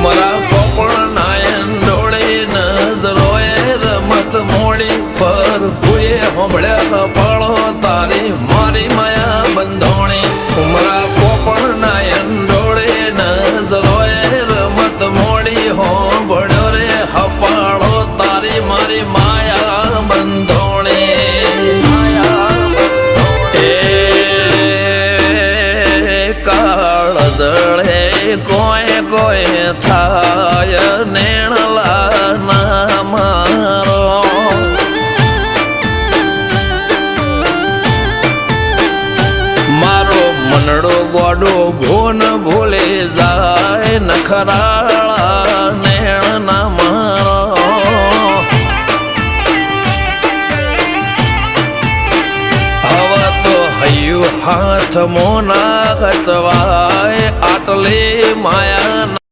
મારા પોપણ નાયન ડોળે નજરોએ રમત મોડી પર હુએ હોંભળ્યા પાળો તારી મારી માયા બંધોણી મારા પોપણ નાયન ડોળે નજરોએ રમત મોડી હોંભળ્યો રે હપાળો તારી મારી માયા બંધોણી કાળ દળે કોઈ કોઈ થાય નેણલા ના મારો મારો મનડો ગોડો ભૂન ભૂલી જાય નખરાળા નેણ ના મારો હવે તો હૈયું હાથ મોના ગચવાય આટલી માયા